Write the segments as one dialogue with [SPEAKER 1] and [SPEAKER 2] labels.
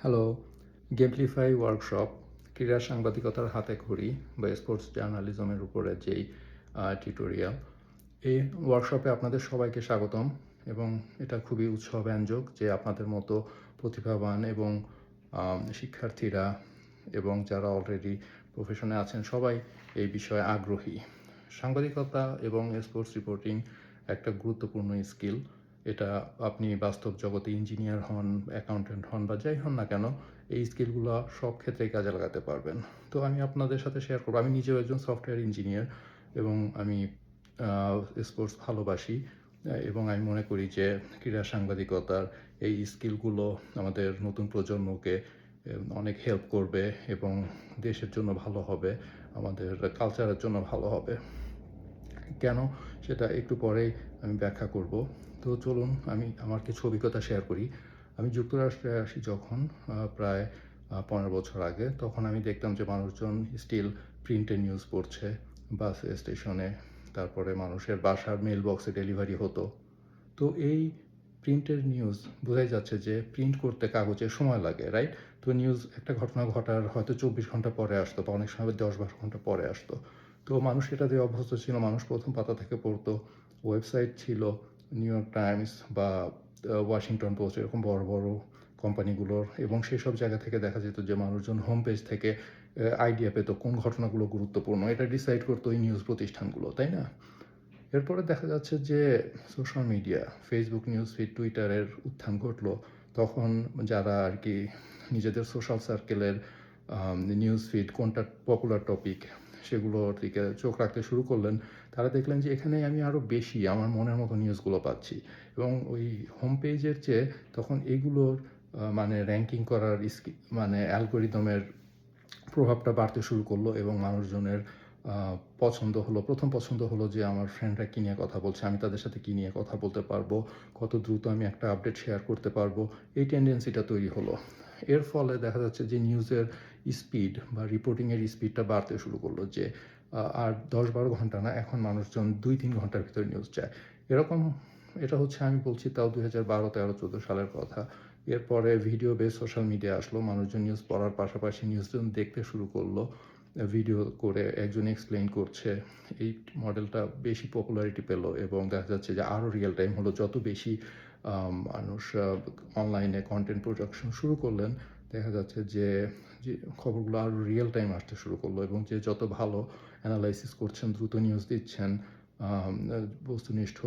[SPEAKER 1] Hello, গেমপ্লিফাই workshop ক্রীড়া সাংবাদিকতার হাতেখড়ি বা স্পোর্টস জার্নালিজমের উপরে যেই টিউটোরিয়াল, এই ওয়ার্কশপে আপনাদের সবাইকে স্বাগতম। এবং এটা খুবই উৎসবব্যঞ্জক যে আপনাদের মতো প্রতিভাবান এবং শিক্ষার্থীরা এবং যারা অলরেডি প্রফেশনে আছেন সবাই এই বিষয়ে আগ্রহী। সাংবাদিকতা এবং স্পোর্টস রিপোর্টিং একটা গুরুত্বপূর্ণ স্কিল। এটা আপনি বাস্তব জগতে ইঞ্জিনিয়ার হন, অ্যাকাউন্টেন্ট হন বা যাই হন না কেন, এই স্কিলগুলো সব ক্ষেত্রেই কাজে লাগাতে পারবেন। তো আমি আপনাদের সাথে শেয়ার করবো, আমি নিজেও একজন সফটওয়্যার ইঞ্জিনিয়ার এবং আমি স্পোর্টস ভালোবাসি। এবং আমি মনে করি যে ক্রীড়া সাংবাদিকতার এই স্কিলগুলো আমাদের নতুন প্রজন্মকে অনেক হেল্প করবে এবং দেশের জন্য ভালো হবে, আমাদের কালচারের জন্য ভালো হবে। কেন সেটা একটু পরেই আমি ব্যাখ্যা করব। তো চলুন আমি আমার কিছু অভিজ্ঞতা শেয়ার করি। আমি যুক্তরাষ্ট্রে আসি যখন প্রায় 15 বছর আগে, তখন আমি দেখতাম যে মানুষজন স্টিল প্রিন্টের নিউজ পড়ছে বাস স্টেশনে, তারপরে মানুষের বাসার মেল বক্সে ডেলিভারি হতো। তো এই প্রিন্টের নিউজ বোঝাই যাচ্ছে যে প্রিন্ট করতে কাগজে সময় লাগে, রাইট? তো নিউজ একটা ঘটনা ঘটার হয়তো 24 ঘন্টা পরে আসতো বা অনেক সময় 10-12 ঘন্টা পরে আসতো। তো মানুষ এটা দিয়ে অভ্যস্ত ছিল, মানুষ প্রথম পাতা থেকে পড়তো। ওয়েবসাইট ছিল নিউ ইয়র্ক টাইমস বা ওয়াশিংটন পোস্ট, এরকম বড় বড় কোম্পানিগুলোর, এবং সেসব জায়গা থেকে দেখা যেত যে মানুষজন হোম পেজ থেকে আইডিয়া পেত কোন ঘটনাগুলো গুরুত্বপূর্ণ। এটা ডিসাইড করতো ওই নিউজ প্রতিষ্ঠানগুলো, তাই না? এরপরে দেখা যাচ্ছে যে social media, Facebook news feed, টুইটারের উত্থান ঘটলো। তখন যারা আর কি নিজেদের সোশ্যাল সার্কেলের নিউজ ফিড কোনটা পপুলার টপিক সেগুলোর দিকে চোখ রাখতে শুরু করলেন, তারা দেখলেন যে এখানে আমি আরও বেশি আমার মনের মতো নিউজগুলো পাচ্ছি। এবং ওই হোম পেজের চেয়ে তখন এগুলোর মানে র্যাঙ্কিং করার মানে অ্যালগোরিদমের প্রভাবটা বাড়তে শুরু করলো এবং মানুষজনের পছন্দ হলো, প্রথম পছন্দ হলো যে আমার ফ্রেন্ডরা কী নিয়ে কথা বলছে, আমি তাদের সাথে কী নিয়ে কথা বলতে পারবো, কত দ্রুত আমি একটা আপডেট শেয়ার করতে পারবো। এই টেন্ডেন্সিটা তৈরি হলো। এর ফলে দেখা যাচ্ছে যে নিউজের স্পিড বা রিপোর্টিংয়ের স্পিডটা বাড়তে শুরু করলো, যে আর 10-12 ঘন্টা না, এখন মানুষজন 2-3 ঘন্টার ভিতরে নিউজ চায়। এরকম, এটা হচ্ছে আমি বলছি তাও 2012, 13, 14 সালের কথা। এরপরে ভিডিও বেস সোশ্যাল মিডিয়া আসলো, মানুষজন নিউজ পড়ার পাশাপাশি নিউজজন দেখতে শুরু করলো, ভিডিও করে একজন এক্সপ্লেইন করছে। এই মডেলটা বেশি পপুলারিটি পেল এবং দেখা যাচ্ছে যে আরও রিয়েল টাইম হলো। যত বেশি মানুষ অনলাইনে কন্টেন্ট প্রোডাকশন শুরু করলেন, দেখা যাচ্ছে যে যে খবরগুলো আরও রিয়েল টাইম আসতে শুরু করলো এবং যে যত ভালো অ্যানালাইসিস করছেন, দ্রুত নিউজ দিচ্ছেন, বস্তুনিষ্ঠ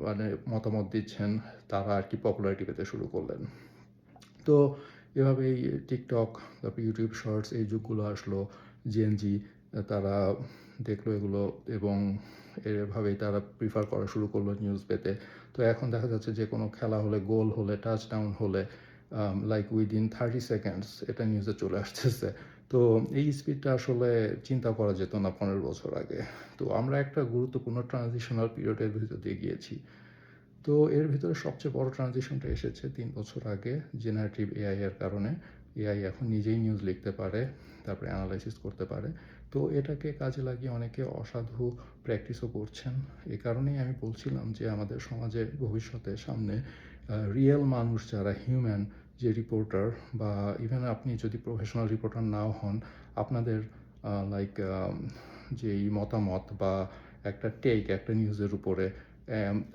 [SPEAKER 1] মানে মতামত দিচ্ছেন, তারা আর কি পপুলারিটি পেতে শুরু করলেন। তো এভাবেই টিকটক, তারপর ইউটিউব শর্টস, এই যুগগুলো আসলো। জেনজি তারা দেখলো এগুলো এবং এভাবেই তারা প্রিফার করা শুরু করলো নিউজ পেতে। তো এখন দেখা যাচ্ছে যে কোনো খেলা হলে, গোল হলে, টাচডাউন হলে লাইক উইদিন 30 সেকেন্ডস এটা নিউজে চলে আসতেছে। তো এই স্পিডটা আসলে চিন্তা করা যেত না 15 বছর আগে। তো আমরা একটা গুরুত্বপূর্ণ ট্রানজিশনাল পিরিয়ডের ভিতর দিয়ে গিয়েছি। তো এর ভিতরে সবচেয়ে বড় ট্রানজিশনটা এসেছে 3 বছর আগে জেনারেটিভ এআই এর কারণে। এআই এখন নিজেই নিউজ লিখতে পারে, তারপরে অ্যানালাইসিস করতে পারে। তো এটাকে কাজে লাগিয়ে অনেকে অসাধু প্র্যাকটিসও করছেন। এ কারণেই আমি বলছিলাম যে আমাদের সমাজে ভবিষ্যতে সামনে রিয়েল মানুষ যারা হিউম্যান, যে রিপোর্টার বা ইভেন আপনি যদি প্রফেশনাল রিপোর্টার নাও হন, আপনাদের লাইক যেই মতামত বা একটা টেক একটা নিউজের উপরে,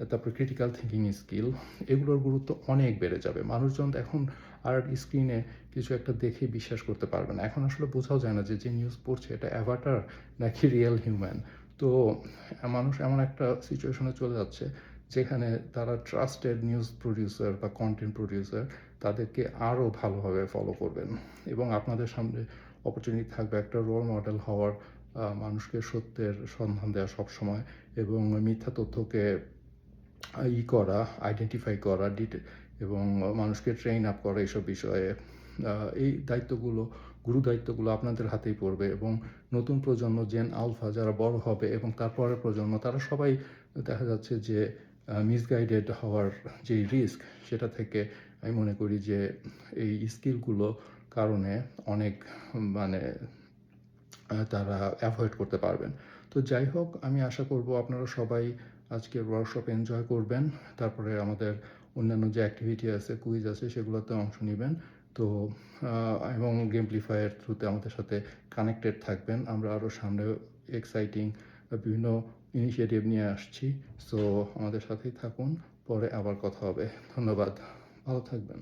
[SPEAKER 1] তারপরে ক্রিটিক্যাল থিঙ্কিং স্কিল, এগুলোর গুরুত্ব অনেক বেড়ে যাবে। মানুষজন এখন আর স্ক্রিনে কিছু একটা দেখে বিশ্বাস করতে পারবে না। এখন আসলে বোঝাও যায় না যে যে নিউজ পড়ছে এটা অ্যাভাটার নাকি রিয়েল হিউম্যান। তো মানুষ এমন একটা সিচুয়েশনে চলে যাচ্ছে যেখানে তারা ট্রাস্টেড নিউজ প্রডিউসার বা কন্টেন্ট প্রডিউসার তাদেরকে আরও ভালোভাবে ফলো করবেন। এবং আপনাদের সামনে অপরচুনিটি থাকবে একটা রোল মডেল হওয়ার, মানুষকে সত্যের সন্ধান দেওয়া সবসময় এবং মিথ্যা তথ্যকে করা, আইডেন্টিফাই করা, এবং মানুষকে ট্রেন আপ করা এইসব বিষয়ে। এই দায়িত্বগুলো, গুরু দায়িত্বগুলো আপনাদের হাতেই পড়বে এবং নতুন প্রজন্ম জেন আলফা যারা বড় হবে এবং তারপরের প্রজন্ম, তারা সবাই দেখা যাচ্ছে যে মিসগাইডেড হওয়ার যে রিস্ক, সেটা থেকে আমি মনে করি যে এই স্কিলগুলো কারণে অনেক মানে তারা অ্যাভয়েড করতে পারবেন। তো যাই হোক, আমি আশা করব আপনারা সবাই আজকের ওয়ার্কশপ এনজয় করবেন। তারপরে আমাদের অন্যান্য যে অ্যাক্টিভিটি আছে, কুইজ আছে, সেগুলোতে অংশ নেবেন। তো এবং গেমপ্লিফাইয়ের থ্রুতে আমাদের সাথে কানেক্টেড থাকবেন। আমরা আরও সামনে এক্সাইটিং বিভিন্ন ইনিশিয়েটিভ নিয়ে আসছি। সো আমাদের সাথেই থাকুন, পরে আবার কথা হবে। ধন্যবাদ, ভালো থাকবেন।